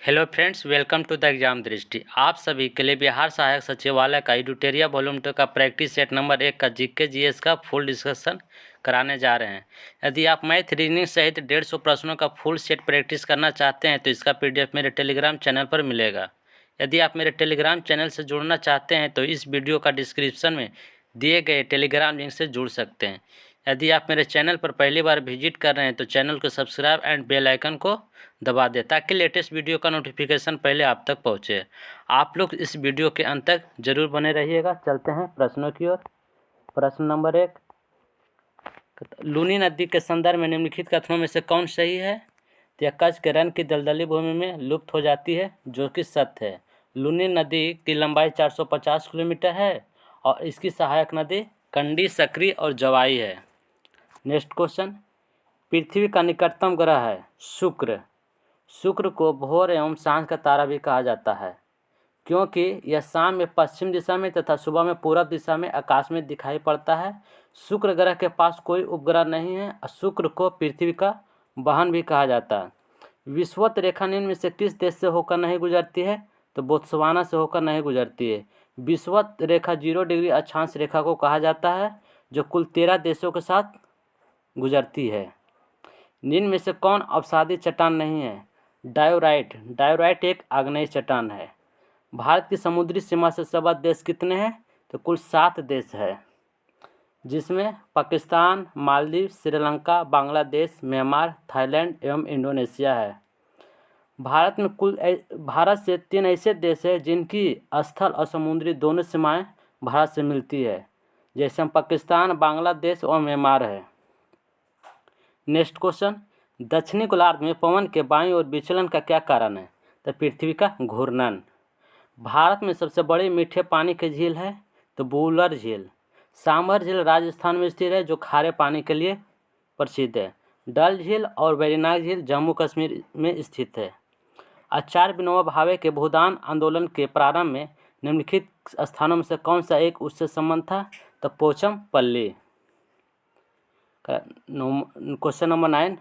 Hello friends, welcome to the exam Drishti. आप सभी के लिए बिहार सहायक सचिवालय का एडुटेरिया वॉल्यूम 2 का प्रैक्टिस सेट नंबर 1 का जीके जीएस का फुल डिस्कशन कराने जा रहे हैं। यदि आप मैथ रीजनिंग सहित 150 प्रश्नों का फुल सेट प्रैक्टिस करना चाहते हैं तो इसका पीडीएफ मेरे टेलीग्राम चैनल पर मिलेगा। यदि आप मेरे टेलीग्राम चैनल से जुड़ना चाहते हैं तो इस वीडियो का डिस्क्रिप्शन में दिए गए टेलीग्राम लिंक से जुड़ सकते हैं। यदि आप मेरे चैनल पर पहली बार विजिट कर रहे हैं तो चैनल को सब्सक्राइब एंड बेल आइकन को दबा दें ताकि लेटेस्ट वीडियो का नोटिफिकेशन पहले आप तक पहुंचे। आप लोग इस वीडियो के अंत तक जरूर बने रहिएगा। चलते हैं प्रश्नों की ओर। प्रश्न नंबर 1, लूनी नदी के संदर्भ में निम्नलिखित कथनों में से कौन सही है? तो यह कच्छ के रन की दलदली भूमि में लुप्त हो जाती है, जो कि सत्य है। लूनी नदी की लंबाई 450 किलोमीटर है और इसकी सहायक नदी कंडी, सकरी और जवाई है। नेक्स्ट क्वेश्चन, पृथ्वी का निकटतम ग्रह है शुक्र। शुक्र को भोर एवं सांझ का तारा भी कहा जाता है क्योंकि यह शाम में पश्चिम दिशा में तथा सुबह में पूरब दिशा में आकाश में दिखाई पड़ता है। शुक्र ग्रह के पास कोई उपग्रह नहीं है और शुक्र को पृथ्वी का वाहन भी कहा जाता है। विषुवत रेखा निम्न में से किस देश से होकर नहीं गुजरती है? तो बोत्सवाना से होकर नहीं गुजरती है। विषुवत रेखा 0 डिग्री अक्षांश रेखा को कहा जाता है जो कुल 13 देशों के साथ गुजरती है। निम्न में से कौन अवसादी चट्टान नहीं है? डायोराइट। डायोराइट एक आग्नेय चट्टान है। भारत की समुद्री सीमा से सबद देश कितने हैं? तो कुल 7 देश है, जिसमें पाकिस्तान, मालदीव, श्रीलंका, बांग्लादेश, म्यांमार, थाईलैंड एवं इंडोनेशिया है। भारत से 3 ऐसे देश हैं जिनकी स्थल और समुद्री दोनों सीमाएं भारत से मिलती है, जैसे पाकिस्तान, बांग्लादेश और म्यांमार है। नेक्स्ट क्वेश्चन, दक्षिणी गोलार्ध में पवन के बाईं ओर विचलन का क्या कारण है? तो पृथ्वी का घूर्णन। भारत में सबसे बड़ी मीठे पानी की झील है तो वुलर झील। सांभर झील राजस्थान में स्थित है जो खारे पानी के लिए प्रसिद्ध है। डल झील और वेरिनाग झील जम्मू कश्मीर में स्थित है। आचार्य विनोबा भावे के भूदान आंदोलन के प्रारंभ में निम्नलिखित स्थानों में से कौन सा एक उससे संबंध था? तो पोचमपल्ली। क्वेश्चन नंबर 9,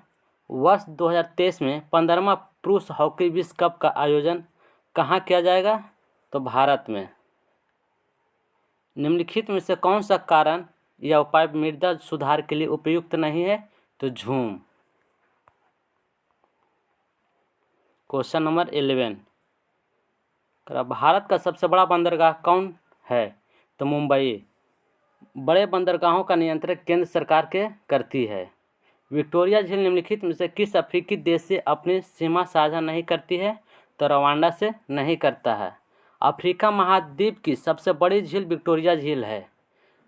वर्ष 2023 में 15वां पुरुष हॉकी विश्व कप का आयोजन कहाँ किया जाएगा? तो भारत में। निम्नलिखित में से कौन सा कारण या उपाय मृदा सुधार के लिए उपयुक्त नहीं है? तो झूम। क्वेश्चन नंबर 11, भारत का सबसे बड़ा बंदरगाह कौन है? तो मुंबई। बड़े बंदरगाहों का नियंत्रण केंद्र सरकार के करती है। विक्टोरिया झील निम्नलिखित में से किस अफ्रीकी देश से अपनी सीमा साझा नहीं करती है? तो रवांडा से नहीं करता है। अफ्रीका महाद्वीप की सबसे बड़ी झील विक्टोरिया झील है।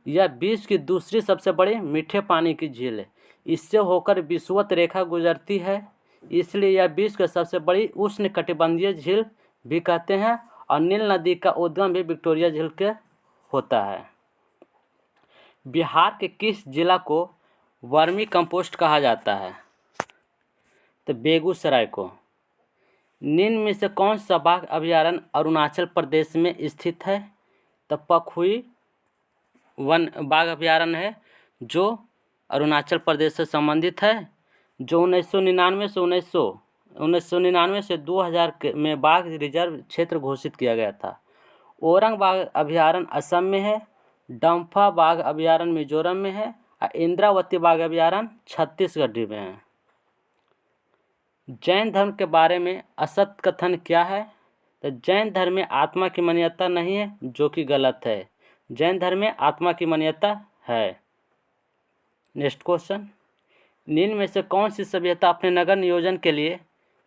यह विश्व की दूसरी सबसे बड़ी मीठे पानी की झील है। इससे होकर विषुवत रेखा गुजरती है, इसलिए यह विश्व की सबसे बड़ी उष्णकटिबंधीय झील भी कहते हैं और नील नदी का उद्गम भी विक्टोरिया झील के होता है। बिहार के किस जिला को वर्मी कंपोस्ट कहा जाता है? तो बेगूसराय को। निम्न में से कौन सा बाघ अभयारण्य अरुणाचल प्रदेश में स्थित है? तो पखुई वन बाघ अभयारण्य है जो अरुणाचल प्रदेश से संबंधित है, जो 1999 से 2000 में बाघ रिजर्व क्षेत्र घोषित किया गया था। ओरंग बाघ अभयारण्य असम में है, डम्फा बाघ अभयारण्य मिजोरम में है और इंद्रावती बाघ अभयारण्य छत्तीसगढ़ में है। जैन धर्म के बारे में असत कथन क्या है? तो जैन धर्म में आत्मा की मान्यता नहीं है, जो कि गलत है। जैन धर्म में आत्मा की मान्यता है। नेक्स्ट क्वेश्चन, निम्न में से कौन सी सभ्यता अपने नगर नियोजन के लिए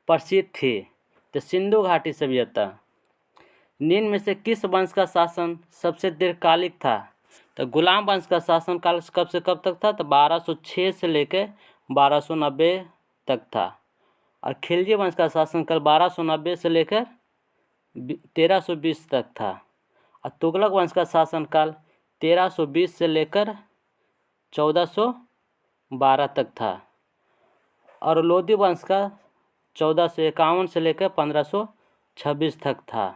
प्रसिद्ध थी? तो सिंधु घाटी सभ्यता। निम्न में से किस वंश का शासन सबसे दीर्घकालिक था? तो गुलाम वंश का शासनकाल कब से कब तक था? तो 1206 से लेकर 1290 तक था। और खिलजी वंश का शासनकाल 1290 से लेकर 1320 तक था। और तुगलक वंश का शासनकाल 1320 से लेकर 1412 तक था। और लोदी वंश का 1451 से लेकर 1526 तक था।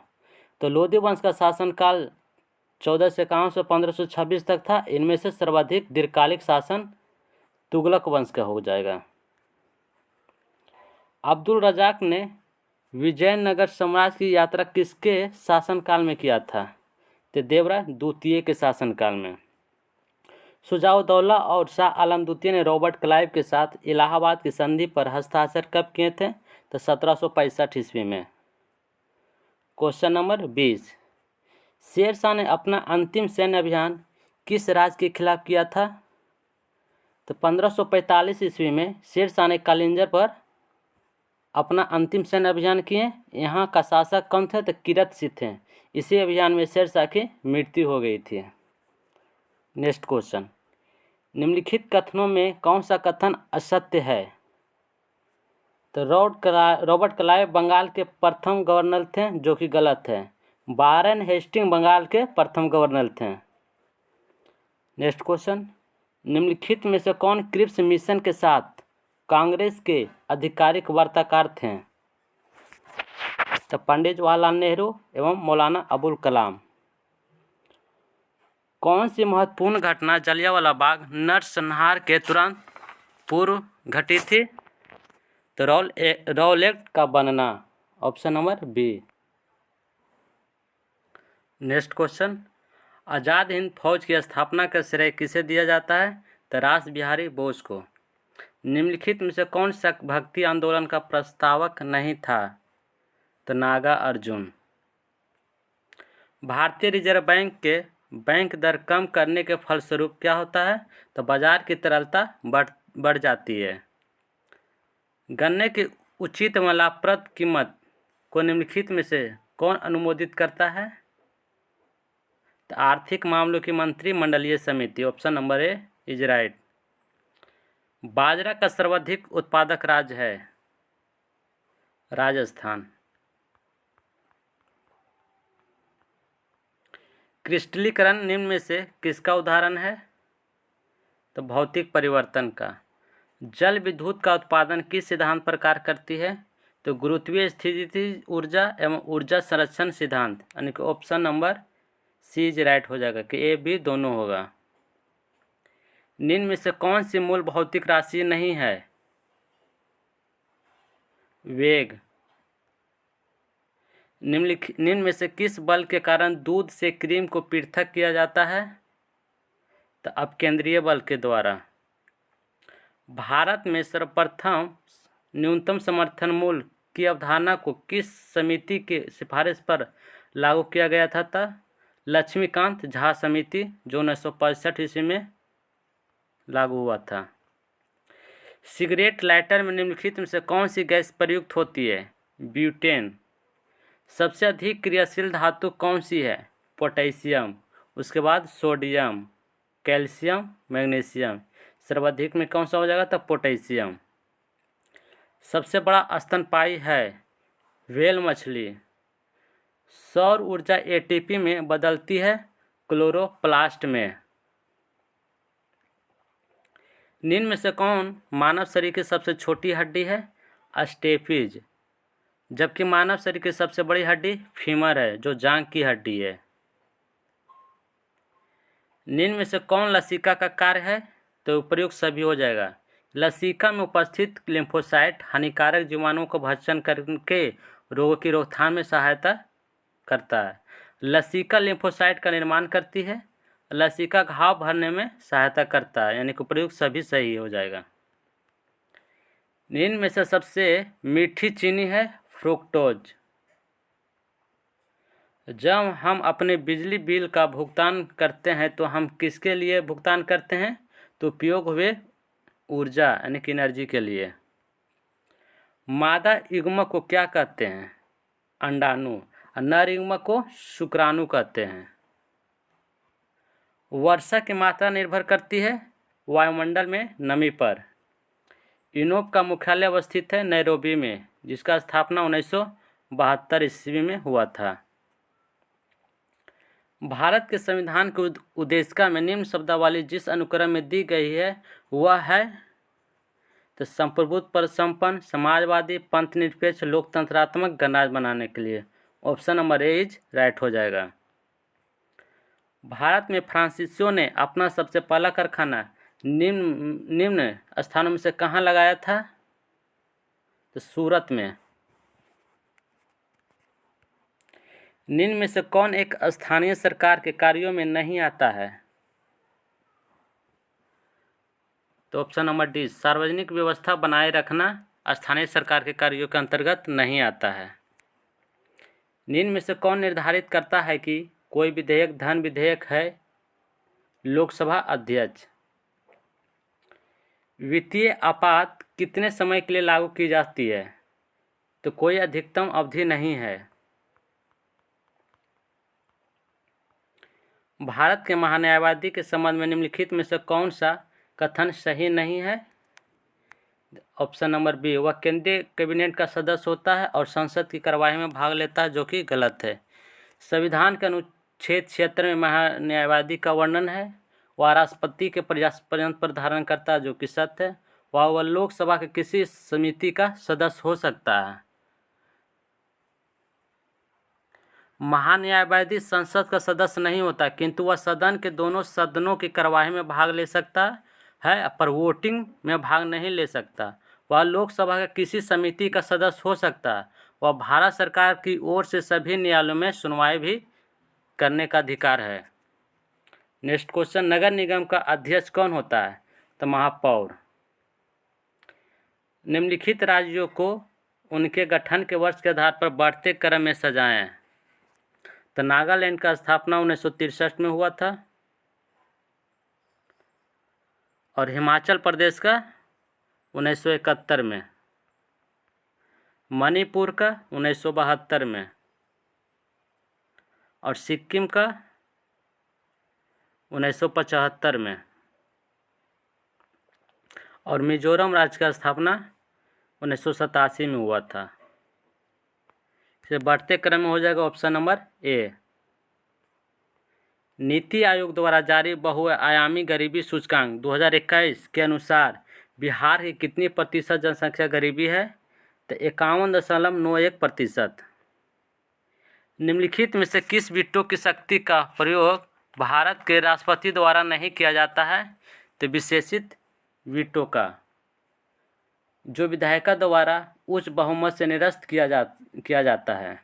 तो लोदी वंश का शासनकाल 1451 से 1526 तक था। इनमें से सर्वाधिक दीर्घकालिक शासन तुगलक वंश का हो जाएगा। अब्दुल रज़ाक ने विजयनगर साम्राज्य की यात्रा किसके शासनकाल में किया था? तो देवराय द्वितीय के शासनकाल में। शुजाउद्दौला और शाह आलम द्वितीय ने रॉबर्ट क्लाइव के साथ इलाहाबाद की संधि पर हस्ताक्षर कब किए थे? तो 1765 ईस्वी में। क्वेश्चन नंबर 20, शेर शाह ने अपना अंतिम सैन्य अभियान किस राज्य के खिलाफ किया था? तो 1545 ईस्वी में शेर शाह ने कालिंजर पर अपना अंतिम सैन्य अभियान किए। यहाँ का शासक कौन थे? तो किरत सिंह थे। इसी अभियान में शेर शाह की मृत्यु हो गई थी। नेक्स्ट क्वेश्चन, निम्नलिखित कथनों में कौन सा कथन असत्य है? तो रॉबर्ट क्लाइव बंगाल के प्रथम गवर्नर थे, जो कि गलत है। वारेन हेस्टिंग बंगाल के प्रथम गवर्नर थे। नेक्स्ट क्वेश्चन, निम्नलिखित में से कौन क्रिप्स मिशन के साथ कांग्रेस के आधिकारिक वार्ताकार थे? तो पंडित जवाहरलाल नेहरू एवं मौलाना अबुल कलाम। कौन सी महत्वपूर्ण घटना जलियांवाला बाग नरसंहार के तुरंत पूर्व घटी थी? तो रॉल एक्ट का बनना। Option number B. Next question, Azad Hind Fauj की स्थापना का श्रेय किसे दिया जाता है? तो रास बिहारी बोस को। निम्नलिखित में से कौन सा भक्ति आंदोलन का प्रस्तावक नहीं था? तो नागा अर्जुन। भारतीय रिजर्व बैंक के बैंक दर कम करने के फलस्वरूप क्या होता है? तो बाजार की तरलता बढ़ जाती है। गन्ने की उचित व लाभप्रद कीमत को निम्नलिखित में से कौन अनुमोदित करता है? तो आर्थिक मामलों की मंत्रिमंडलीय समिति। Option number A is right. बाजरा का सर्वाधिक उत्पादक राज्य है राजस्थान। क्रिस्टलीकरण निम्न में से किसका उदाहरण है? तो भौतिक परिवर्तन का। जल विद्युत का उत्पादन किस सिद्धांत पर कार्य करती है? तो गुरुत्वीय स्थिति ऊर्जा एवं ऊर्जा संरक्षण सिद्धांत, यानी कि option number C is right हो जाएगा कि ए बी दोनों होगा। निम्न में से कौन सी मूल भौतिक राशि नहीं है? वेग। निम्न में से किस बल के कारण दूध से क्रीम को पृथक किया जाता है? तो अपकेंद्रीय बल के द्वारा। भारत में सर्वप्रथम न्यूनतम समर्थन मूल्य की अवधारणा को किस समिति की सिफारिश पर लागू किया गया था? लक्ष्मीकांत झा समिति, जो 1965 ईस्वी में लागू हुआ था। सिगरेट लाइटर में निम्नलिखित में से कौन सी गैस प्रयुक्त होती है? ब्यूटेन। सबसे अधिक क्रियाशील धातु कौन सी है? पोटेशियम। उसके बाद सोडियम, कैल्शियम, मैग्नीशियम। सर्वाधिक में कौन सा हो जाएगा? तो पोटेशियम। सबसे बड़ा स्तनपायी है व्हेल मछली। सौर ऊर्जा एटीपी में बदलती है क्लोरोप्लास्ट में। निम्न में से कौन मानव शरीर की सबसे छोटी हड्डी है? स्टेपीज। जबकि मानव शरीर की सबसे बड़ी हड्डी फीमर है, जो जांघ की हड्डी है। निम्न में से कौन लसिका का कार्य है? तो उपयुक्त सभी हो जाएगा। लसिका में उपस्थित लिम्फोसाइट हानिकारक जीवाणुओं को भक्षण करके रोगों की रोकथाम में सहायता करता है। लसिका लिम्फोसाइट का निर्माण करती है। लसिका घाव भरने में सहायता करता है, यानी कि उपयुक्त सभी सही हो जाएगा। निम्न में से सबसे मीठी चीनी है फ्रुक्टोज। जब हम अपने बिजली बिल का भुगतान करते हैं तो हम किसके लिए भुगतान करते हैं? तो उपयोग हुए ऊर्जा, यानी कि एनर्जी के लिए। मादा युग्मक को क्या कहते हैं? अंडाणु। और नर युग्मक को शुक्राणु कहते हैं। वर्षा की मात्रा निर्भर करती है वायुमंडल में नमी पर। यूनोप का मुख्यालय अवस्थित है नैरोबी में, जिसका स्थापना 1972 ईस्वी में हुआ था। भारत के संविधान के उद्देशिका में निम्न शब्दावली जिस अनुक्रम में दी गई है वह है? तो संप्रभुत्व पर संपन्न, समाजवादी, पंथनिरपेक्ष, लोकतंत्रात्मक गणराज्य बनाने के लिए। Option number A is right हो जाएगा। भारत में फ्रांसीसियों ने अपना सबसे पहला कारखाना निम्न स्थानों में से कहाँ लगाया था? तो सूरत में। निम्न में से कौन एक स्थानीय सरकार के कार्यों में नहीं आता है? तो ऑप्शन नंबर डी, सार्वजनिक व्यवस्था बनाए रखना स्थानीय सरकार के कार्यों के अंतर्गत नहीं आता है। निम्न में से कौन निर्धारित करता है कि कोई विधेयक धन विधेयक है? लोकसभा अध्यक्ष। वित्तीय आपात कितने समय के लिए लागू की जाती है? तो कोई अधिकतम अवधि नहीं है। भारत के महान्यायवादी के संबंध में निम्नलिखित में से कौन सा कथन सही नहीं है? ऑप्शन नंबर बी, वह केंद्रीय कैबिनेट का सदस्य होता है और संसद की कार्यवाही में भाग लेता है, जो कि गलत है। संविधान के अनुच्छेद 76 में महान्यायवादी का वर्णन है। वह राष्ट्रपति के पर्यंत पर धारण करता है, जो कि सत्य है। वह लोकसभा के किसी समिति का सदस्य हो सकता है। महान्यायवादी संसद का सदस्य नहीं होता, किंतु वह सदन के दोनों सदनों की कार्यवाही में भाग ले सकता है, पर वोटिंग में भाग नहीं ले सकता। वह लोकसभा के किसी समिति का सदस्य हो सकता है। वह भारत सरकार की ओर से सभी न्यायालयों में सुनवाई भी करने का अधिकार है। नेक्स्ट क्वेश्चन, नगर निगम का अध्यक्ष कौन होता है? तो महापौर। निम्नलिखित राज्यों को उनके गठन के वर्ष के आधार पर बढ़ते क्रम में सजाएं। तो नागालैंड का स्थापना 1963 में हुआ था और हिमाचल प्रदेश का 1971 में, मणिपुर का 1972 में और सिक्किम का 1975 में और मिजोरम राज्य का स्थापना 1987 में हुआ था। इसे बढ़ते क्रम में हो जाएगा ऑप्शन नंबर ए। नीति आयोग द्वारा जारी बहुआयामी गरीबी सूचकांक 2021 के अनुसार बिहार की कितनी प्रतिशत जनसंख्या गरीबी है? तो 51.91%। निम्नलिखित में से किस वीटो की शक्ति का प्रयोग भारत के राष्ट्रपति द्वारा नहीं किया जाता है? तो विशेषित वीटो का, जो विधायिका द्वारा उच्च बहुमत से निरस्त किया जाता है।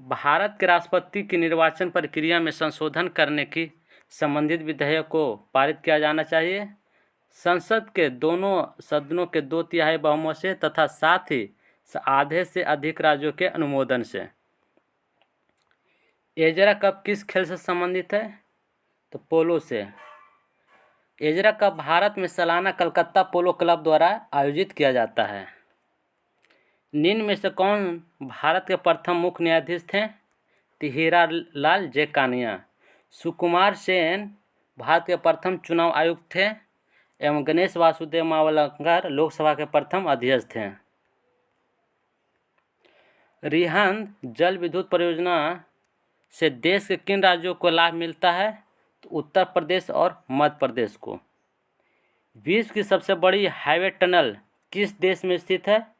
भारत के राष्ट्रपति की निर्वाचन प्रक्रिया में संशोधन करने की संबंधित विधेयक को पारित किया जाना चाहिए संसद के दोनों सदनों के 2/3 बहुमत से तथा साथ ही आधे से अधिक राज्यों के अनुमोदन से। एजरा कप किस खेल से संबंधित है? तो पोलो से। एजरा कप भारत में सालाना कलकत्ता पोलो क्लब द्वारा आयोजित किया जाता है। निम्न में से कौन भारत के प्रथम मुख्य न्यायाधीश थे? तो हीरालाल जेकानिया। सुकुमार सेन भारत के प्रथम चुनाव आयुक्त थे एवं गणेश वासुदेव मावलंकर लोकसभा के प्रथम अध्यक्ष थे। रिहंद जल विद्युत परियोजना से देश के किन राज्यों को लाभ मिलता है? तो उत्तर प्रदेश और मध्य प्रदेश को। विश्व की सबसे बड़ी हाईवे टनल किस देश में स्थित है?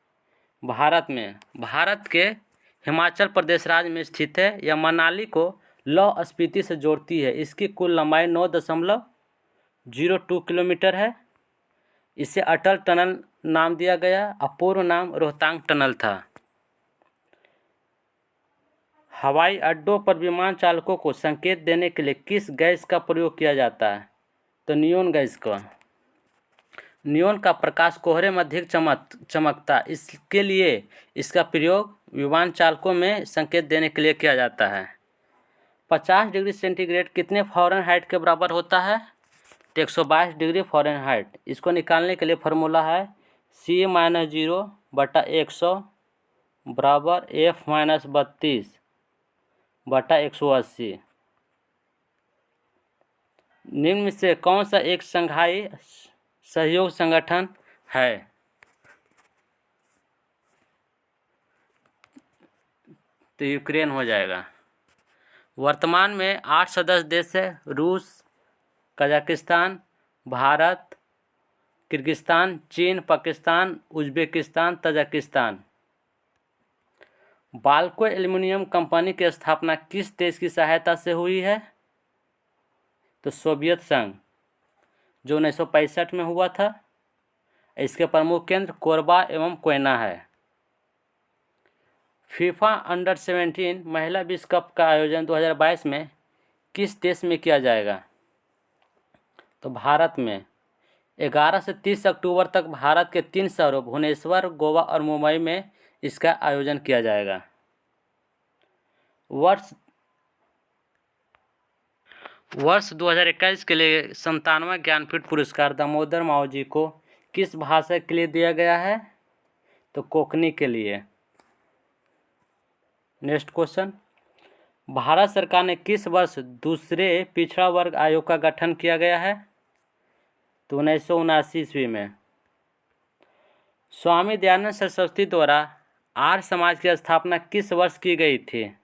भारत में। भारत के हिमाचल प्रदेश राज्य में स्थित है। यह मनाली को लाहौल स्पीति से जोड़ती है। इसकी कुल लंबाई 9.02 किलोमीटर है। इसे अटल टनल नाम दिया गया। पूर्व नाम रोहतांग टनल था। हवाई अड्डों पर विमान चालकों को संकेत देने के लिए किस गैस का प्रयोग किया जाता है? तो नियोन गैस का। नियोन का प्रकाश कोहरे में अधिक चमकता, इसके लिए इसका प्रयोग विमान चालकों में संकेत देने के लिए किया जाता है। 50 डिग्री सेंटीग्रेड कितने फ़ारेनहाइट के बराबर होता है? तो 122 डिग्री फ़ारेनहाइट। इसको निकालने के लिए फार्मूला है C-0/100 बराबर F-32/180। निम्न में से कौन सा एक शंघाई सहयोग संगठन है? तो यूक्रेन हो जाएगा। वर्तमान में 8 सदस्य देश है। रूस, कजाकिस्तान, भारत, किर्गिस्तान, चीन, Pakistan, Uzbekistan, Tajikistan. Balco aluminium company की स्थापना किस देश की सहायता से हुई है? तो सोवियत संघ, जो 1965 में हुआ था। इसके प्रमुख केंद्र कोरबा एवं कोयना है। फीफा अंडर 17 महिला विश्व कप का आयोजन 2022 में किस देश में किया जाएगा? तो भारत में। 11 से 30 अक्टूबर तक भारत के 3 शहरों भुवनेश्वर, गोवा और मुंबई में इसका आयोजन किया जाएगा। वर्ष 2021 के लिए 97वां ज्ञानपीठ पुरस्कार दामोदर मावजी को किस भाषा के लिए दिया गया है? तो कोंकणी के लिए। नेक्स्ट क्वेश्चन, भारत सरकार ने किस वर्ष दूसरे पिछड़ा वर्ग आयोग का गठन किया गया है? तो 1979 ईस्वी में। स्वामी दयानंद सरस्वती द्वारा आर्य समाज की स्थापना किस वर्ष की गई थी?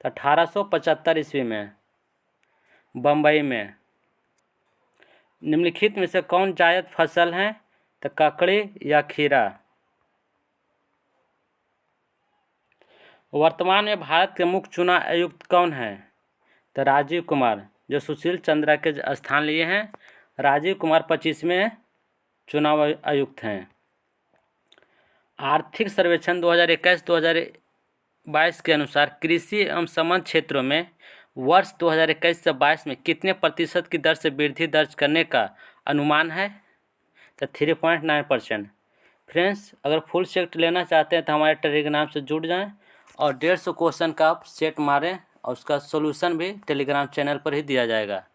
तो 1875 ईस्वी में, बम्बई में। निम्नलिखित में से कौन जायद फसल है? तो ककड़ी या खीरा। वर्तमान में भारत के मुख्य चुनाव आयुक्त कौन है? तो राजीव कुमार, जो सुशील चंद्रा के स्थान लिए हैं। राजीव कुमार 25वें चुनाव आयुक्त हैं। आर्थिक सर्वेक्षण 2021-2022 के अनुसार कृषि एवं संबद्ध क्षेत्रों में वर्ष 2021 से 22 में कितने प्रतिशत की दर से वृद्धि दर्ज करने का अनुमान है? तो 3.9%। फ्रेंड्स, अगर फुल सेट लेना चाहते हैं तो हमारे टेलीग्राम से जुड़ जाएं और 150 क्वेश्चन का आप सेट मारें और उसका सोल्यूशन भी टेलीग्राम चैनल पर ही दिया जाएगा।